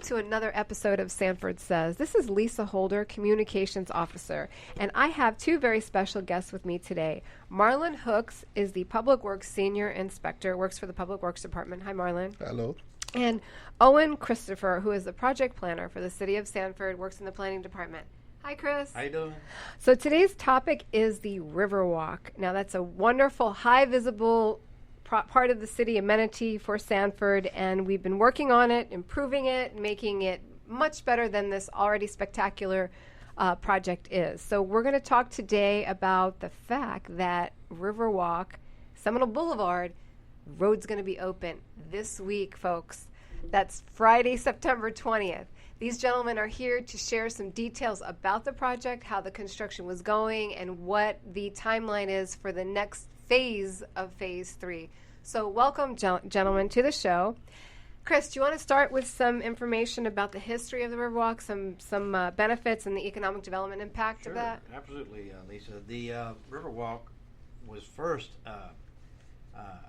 to another episode of Sanford Says. This is Lisa Holder, Communications Officer, and I have two very special guests with me today. Marlon Hooks is the Public Works Senior Inspector, works for the Public Works Department. Hi, Marlon. Hello. And Owen Christopher, who is the Project Planner for the City of Sanford, works in the Planning Department. Hi, Chris. How you doing? So today's topic is the RiverWalk. Now, that's a wonderful, high-visible part of the city amenity for Sanford, and we've been working on it, improving it, making it much better than this already spectacular project is. So we're going to talk today about the fact that RiverWalk, Seminole Blvd, road's going to be open this week, folks. That's Friday, September 20th. These gentlemen are here to share some details about the project, how the construction was going, and what the timeline is for the next phase of Phase 3. So welcome, gentlemen, to the show. Chris, do you want to start with some information about the history of the RiverWalk, some benefits and the economic development impact of that? Absolutely, Lisa. The RiverWalk was first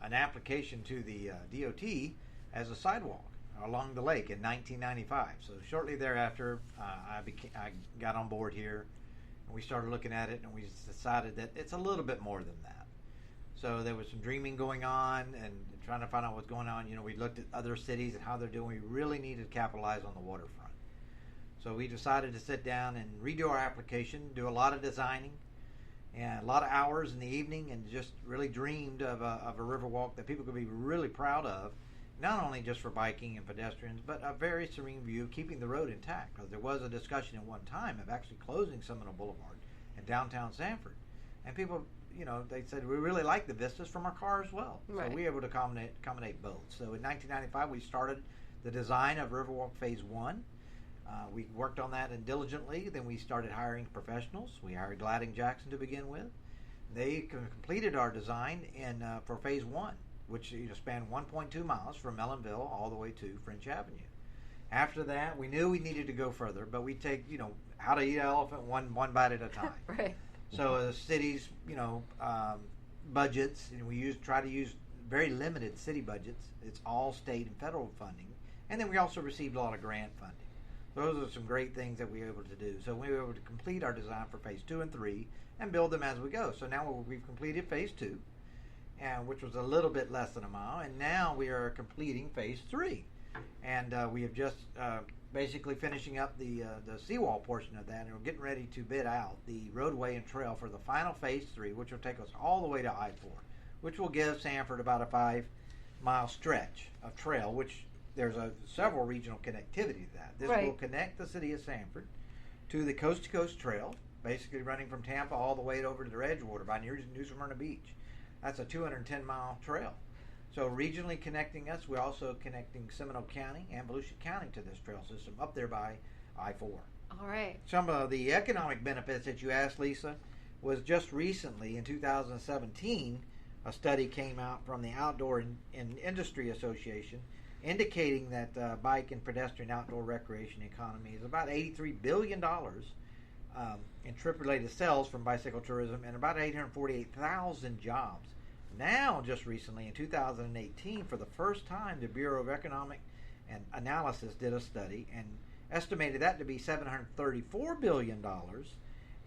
an application to the DOT as a sidewalk along the lake in 1995. So shortly thereafter, I got on board here, and we started looking at it, and we decided that it's a little bit more than that. So there was some dreaming going on and trying to find out what's going on. You know, we looked at other cities and how they're doing. We really needed to capitalize on the waterfront. So we decided to sit down and redo our application, do a lot of designing, and a lot of hours in the evening, and just really dreamed of a RiverWalk that people could be really proud of, not only just for biking and pedestrians, but a very serene view of keeping the road intact. Because there was a discussion at one time of actually closing Seminole Blvd in downtown Sanford. And people, you know, they said, we really like the vistas from our car as well. Right. So we were able to accommodate both. So in 1995, we started the design of RiverWalk Phase 1. We worked on that diligently. Then we started hiring professionals. We hired Gladding Jackson to begin with. They completed our design for Phase 1, which spanned 1.2 miles from Ellenville all the way to French Avenue. After that, we knew we needed to go further, but we take, how to eat an elephant one bite at a time. Right. So the city's, budgets, and we try to use very limited city budgets. It's all state and federal funding. And then we also received a lot of grant funding. Those are some great things that we were able to do. So we were able to complete our design for Phase 2 and 3 and build them as we go. So now we've completed Phase 2, which was a little bit less than a mile, and now we are completing Phase 3. And we have just basically finishing up the seawall portion of that, and we're getting ready to bid out the roadway and trail for the final Phase 3, which will take us all the way to I-4, which will give Sanford about a 5-mile stretch of trail, which there's several regional connectivity to that. This Right. will connect the city of Sanford to the coast-to-coast trail, basically running from Tampa all the way over to the Edgewater by New Smyrna Beach. That's a 210-mile trail. So regionally connecting us, we're also connecting Seminole County and Volusia County to this trail system up there by I-4. All right. Some of the economic benefits that you asked, Lisa, was just recently in 2017, a study came out from the Outdoor and Industry Association indicating that bike and pedestrian outdoor recreation economy is about $83 billion in trip-related sales from bicycle tourism and about 848,000 jobs. Now, just recently, in 2018, for the first time, the Bureau of Economic and Analysis did a study and estimated that to be $734 billion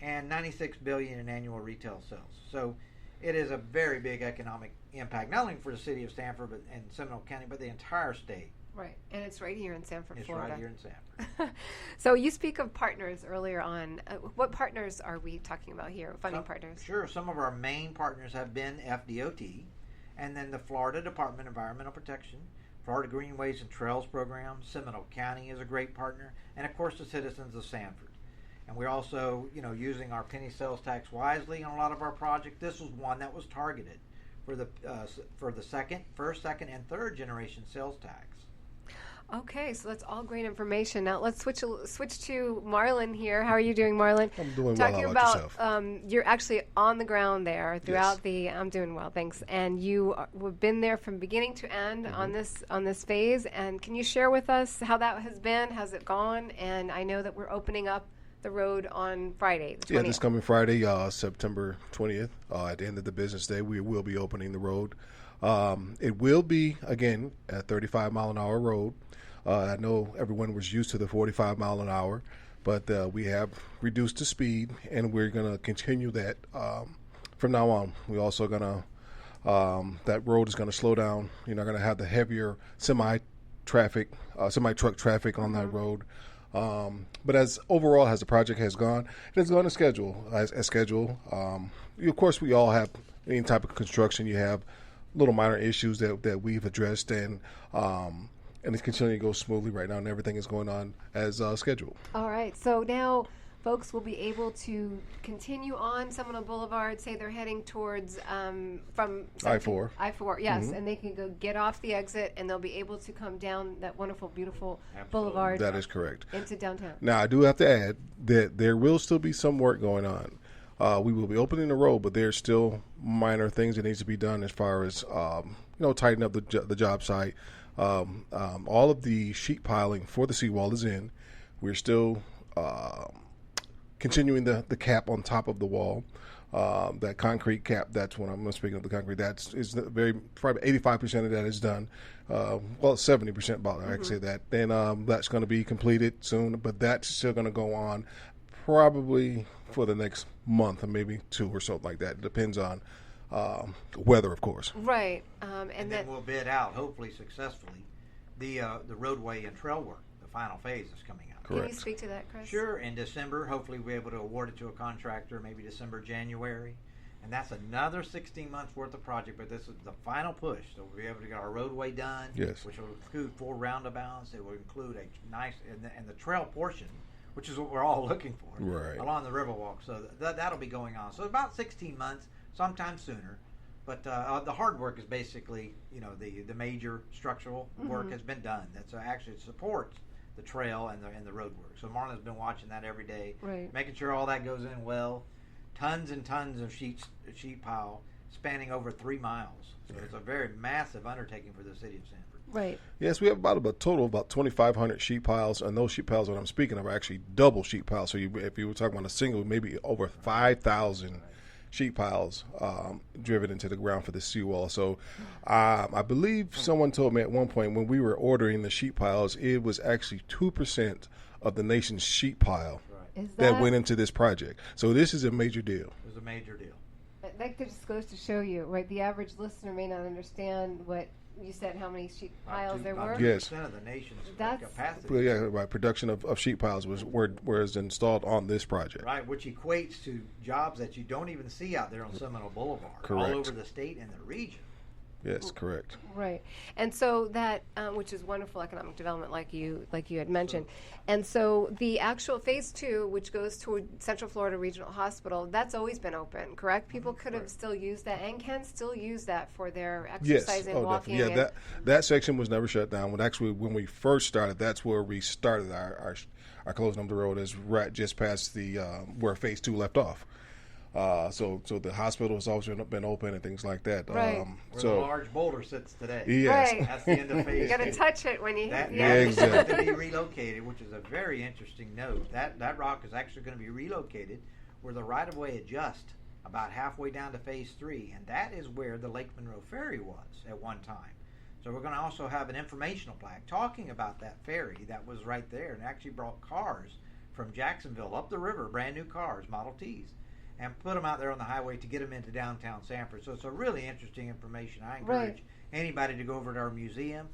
and $96 billion in annual retail sales. So it is a very big economic impact, not only for the city of Sanford and Seminole County, but the entire state. Right, and it's right here in Sanford, It's Florida. right here in Sanford. So you speak of partners earlier on. What partners are we talking about here, funding partners? Sure. Some of our main partners have been FDOT, and then the Florida Department of Environmental Protection, Florida Greenways and Trails Program, Seminole County is a great partner, and of course the citizens of Sanford. And we're also, using our penny sales tax wisely on a lot of our projects. This was one that was targeted for the first, second, and third generation sales tax. Okay, so that's all great information. Now let's switch to Marlon here. How are you doing, Marlon? I'm doing Talking well. How about about yourself? you're actually on the ground there throughout Yes. I'm doing well, thanks. And you have been there from beginning to end on this phase. And can you share with us how that has been? How's it gone? And I know that we're opening up the road on Friday, the 20th. Yeah, this coming Friday, September 20th, at the end of the business day, we will be opening the road. It will be, again, a 35-mile-an-hour road. I know everyone was used to the 45 mile an hour, but we have reduced the speed, and we're going to continue that from now on. We're also going to that road is going to slow down. You're not going to have the heavier semi-truck traffic on that road. But as the project has gone, it has gone as schedule. Of course, we all have any type of construction. You have little minor issues that we've addressed, and it's continuing to go smoothly right now, and everything is going on as scheduled. All right. So now folks will be able to continue on Seminole Boulevard. Say they're heading towards from I-4. I-4, yes, and they can go get off the exit, and they'll be able to come down that wonderful, beautiful boulevard. That is correct. Into downtown. Now, I do have to add that there will still be some work going on. We will be opening the road, but there's still minor things that needs to be done as far as tighten up the job site. All of the sheet piling for the seawall is in. We're still continuing the cap on top of the wall, that concrete cap. That's when I'm speaking of the concrete. Probably 85% of that is done. 70% about it, I can say that. Then that's going to be completed soon, but that's still going to go on probably for the next month or maybe 2 or something like that. It depends on weather, of course. Right. And then we'll bid out, hopefully successfully, the roadway and trail work. The final phase is coming out. Correct. Can you speak to that, Chris? Sure. In December, hopefully we'll be able to award it to a contractor, maybe December, January. And that's another 16 months worth of project, but this is the final push. So we'll be able to get our roadway done, yes, which will include 4 roundabouts. It will include a nice, and the trail portion, which is what we're all looking for, right, along the RiverWalk. So that'll be going on. So about 16 months, sometime sooner. But the hard work is basically, the major structural work has been done. That's actually it supports the trail and the road work. So Marlon's been watching that every day, right, making sure all that goes in well. Tons and tons of sheet pile spanning over 3 miles. So it's a very massive undertaking for the city of Sanford. Right. Yes, we have about a total of about 2,500 sheet piles, and those sheet piles that I'm speaking of are actually double sheet piles. So if you were talking about a single, maybe over 5,000 sheet piles driven into the ground for the seawall. So I believe someone told me at one point when we were ordering the sheet piles, it was actually 2% of the nation's sheet pile that went into this project. So this is a major deal. It was a major deal. That just goes to show you, right? The average listener may not understand what you said, how many sheet piles there were. Yes. 2% of the nation's capacity. Well, yeah, right. Production of sheet piles was installed on this project. Right, which equates to jobs that you don't even see out there on Seminole Boulevard. Correct. All over the state and the region. Yes, correct. Right, and so that, which is wonderful economic development, like you had mentioned, and so the actual phase 2, which goes to Central Florida Regional Hospital, that's always been open, correct? People could have still used that and can still use that for their exercising, walking. Definitely. Yeah, that section was never shut down. When we first started, that's where we started our closing of the road, is right just past the where phase 2 left off. So the hospital has always been open and things like that. Right. Where the large boulder sits today. Yes. Right. That's the end of phase 2. You got to touch it when you. That exactly. is going to be relocated, which is a very interesting note. That rock is actually going to be relocated where the right-of-way adjusts about halfway down to phase 3, and that is where the Lake Monroe Ferry was at one time. So we're going to also have an informational plaque talking about that ferry that was right there, and actually brought cars from Jacksonville up the river, brand new cars, Model Ts, and put them out there on the highway to get them into downtown Sanford. So it's a really interesting information. I encourage anybody to go over to our museum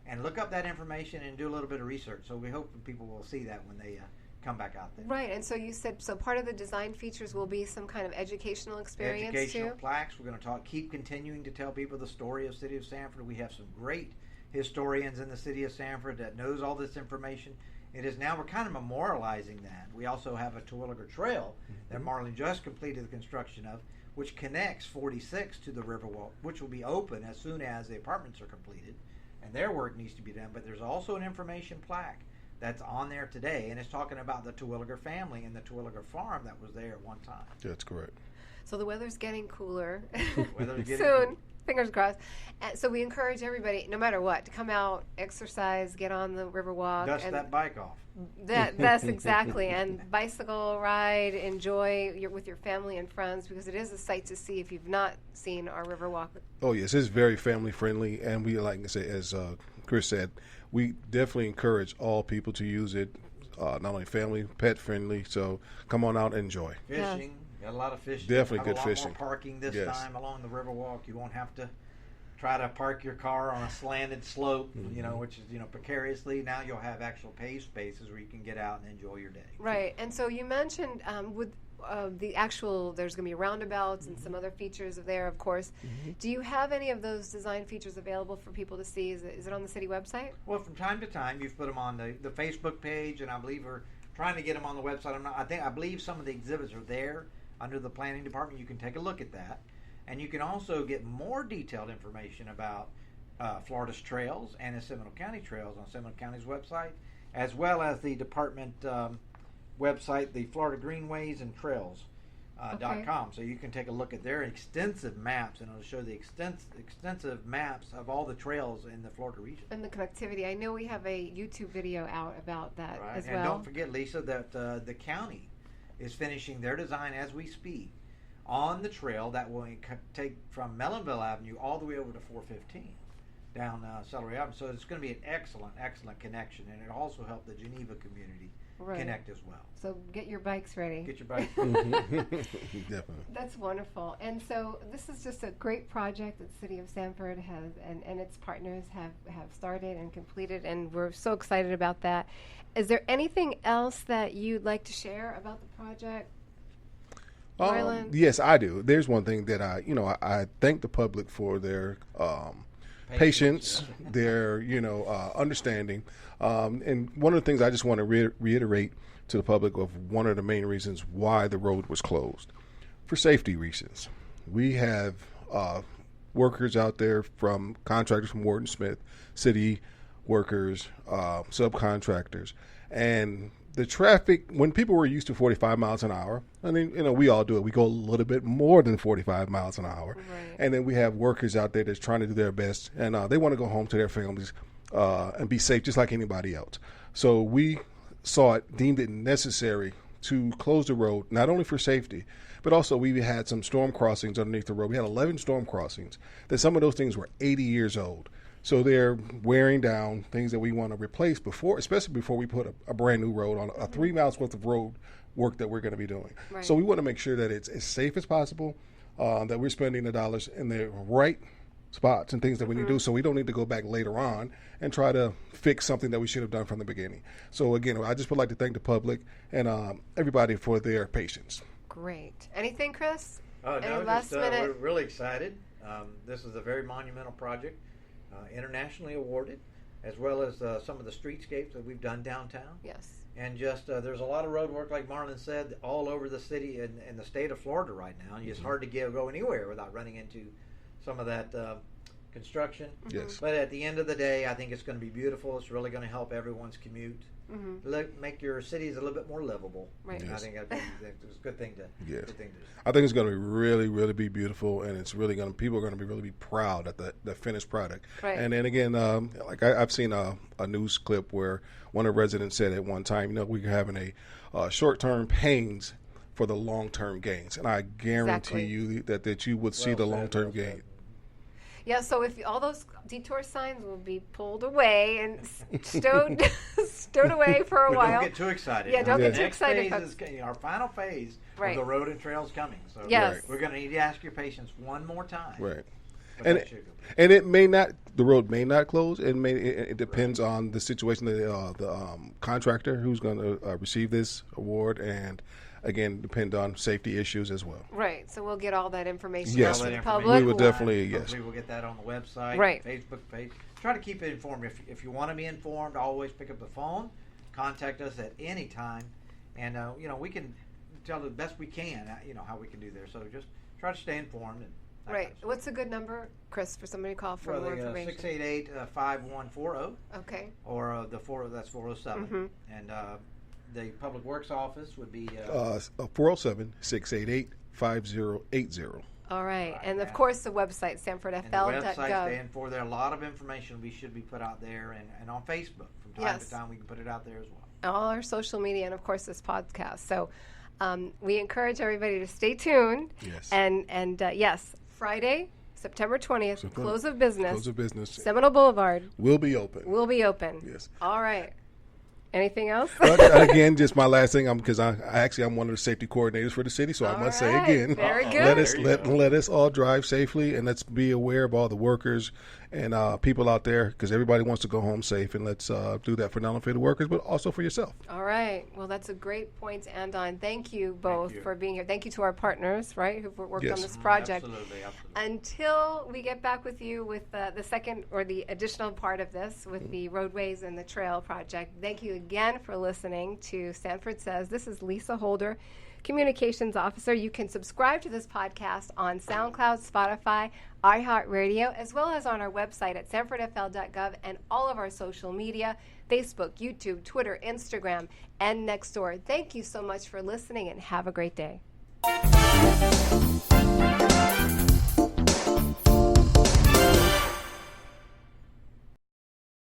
and look up that information and do a little bit of research. So we hope people will see that when they come back out there. Right, and so you said, so part of the design features will be some kind of educational experience Educational too? plaques. We're going to keep continuing to tell people the story of the city of Sanford. We have some great historians in the city of Sanford that knows all this information. It is now, we're kind of memorializing that. We also have a Terwilliger Trail that Marlon just completed the construction of, which connects 46 to the RiverWalk, which will be open as soon as the apartments are completed, and their work needs to be done. But there's also an information plaque that's on there today, and it's talking about the Terwilliger family and the Terwilliger farm that was there at one time. That's correct. So the weather's getting cooler Weather's getting soon. cool. fingers crossed. And so we encourage everybody, no matter what, to come out, exercise, get on the RiverWalk. Dust that bike off. That's exactly. And bicycle ride, enjoy with your family and friends, because it is a sight to see if you've not seen our RiverWalk. Oh, yes, it's very family friendly. And we, like I say, as Chris said, we definitely encourage all people to use it. Not only family, pet friendly. So come on out and enjoy. Fishing, got a lot of fishing. Definitely have good a lot fishing. More parking this Yes. time along the RiverWalk. You won't have to try to park your car on a slanted slope, which is precariously. Now you'll have actual paved spaces where you can get out and enjoy your day. Right, and so you mentioned with the actual, there's going to be roundabouts and some other features there, of course. Do you have any of those design features available for people to see? Is it on the city website? Well, from time to time, you've put them on the Facebook page, and I believe we're trying to get them on the website. I believe some of the exhibits are there under the planning department. You can take a look at that, and you can also get more detailed information about Florida's trails and the Seminole County trails on Seminole County's website, as well as the department website, the Florida Greenways and Trails .com. So you can take a look at their extensive maps, and it'll show the extensive maps of all the trails in the Florida region. And the connectivity. I know we have a YouTube video out about that as well. And don't forget, Lisa, that the county is finishing their design as we speak on the trail that will take from Mellonville Avenue all the way over to 415 down Celery Avenue. So it's going to be an excellent connection, and it'll also help the Geneva community connect as well. So get your bikes ready. Get your bikes Definitely. That's wonderful. And so this is just a great project that the City of Sanford has and its partners have started and completed, and we're so excited about that. Is there anything else that you'd like to share about the project? Marlon? Yes, I do. There's one thing that I thank the public for their patience, their understanding, and one of the things I just want to reiterate to the public of one of the main reasons why the road was closed, for safety reasons. We have workers out there, from contractors from Wharton Smith, city workers, subcontractors, and the traffic, when people were used to 45 miles an hour, I mean, we all do it. We go a little bit more than 45 miles an hour. Right. And then we have workers out there that's trying to do their best, and they want to go home to their families and be safe just like anybody else. So we deemed it necessary to close the road, not only for safety, but also we had some storm crossings underneath the road. We had 11 storm crossings. That some of those things were 80 years old. So they're wearing down, things that we want to replace especially before we put a brand new road on, a 3 miles worth of road work that we're going to be doing. Right. So we want to make sure that it's as safe as possible, that we're spending the dollars in the right spots and things that we need to do, so we don't need to go back later on and try to fix something that we should have done from the beginning. So again, I just would like to thank the public and everybody for their patience. Great. Anything, Chris? Oh, no, Any last minute? we're really excited. This is a very monumental project, internationally awarded, as well as some of the streetscapes that we've done downtown. Yes. And just there's a lot of road work, like Marlon said, all over the city and the state of Florida right now. And it's hard to go anywhere without running into some of that construction. Yes. But at the end of the day, I think it's going to be beautiful. It's really going to help everyone's commute. Make your cities a little bit more livable. Right. And I think it's a good thing to Yes. good thing to do. I think it's going to really, really be beautiful, and it's really people are going to really be proud at the finished product. Right. And then again, like I've seen a news clip where one of the residents said at one time, we're having a short-term pains for the long-term gains, and I guarantee you that you would see the long-term gain. Yeah, so if all those detour signs will be pulled away and stowed away for a while. Don't get too excited. Yeah, don't get The too next excited. phase is our final phase Right. of the road and trails coming. So Yes. we're going to need to ask your patience one more time. Right. But And that should go. And the road may not close. It depends on the situation, the contractor who's going to receive this award, and again, depend on safety issues as well. Right, so we'll get all that information Yes. out to the We public. will definitely, yes. Hopefully we'll get that on the website, Right. Facebook page. Try to keep it informed. If you want to be informed, always pick up the phone, contact us at any time, and we can tell the best we can. How we can do there. So just try to stay informed. And that Right. kind of stuff. What's a good number, Chris, for somebody to call for more information? 688-5140, Okay. or that's 407, and the Public Works office would be 407-688-5080. All right. And, of now. course, the website, And the website sanfordfl.gov. stand for there. A lot of information we should be put out there and on Facebook. From time Yes. to time, we can put it out there as well. All our social media, and, of course, this podcast. So we encourage everybody to stay tuned. Yes. And yes, Friday, September 20th, close of business. Close of business. Seminole Boulevard Will be open. will be open. Yes. All right. Anything else? But again, just my last thing, because I'm one of the safety coordinators for the city, so I must say right. again, Very good. let us all drive safely, and let's be aware of all the workers and people out there, because everybody wants to go home safe, and let's do that for not only for the workers but also for yourself. All right. Well, that's a great point to end on. Thank you both you. for being here. Thank you to our partners, right, who've worked Yes. on this project. Absolutely. Until we get back with you with the second or the additional part of this with the roadways and the trail project, thank you again for listening to Sanford Says. This is Lisa Holder, Communications Officer. You can subscribe to this podcast on SoundCloud, Spotify, iHeartRadio, as well as on our website at sanfordfl.gov and all of our social media, Facebook, YouTube, Twitter, Instagram, and Nextdoor. Thank you so much for listening and have a great day.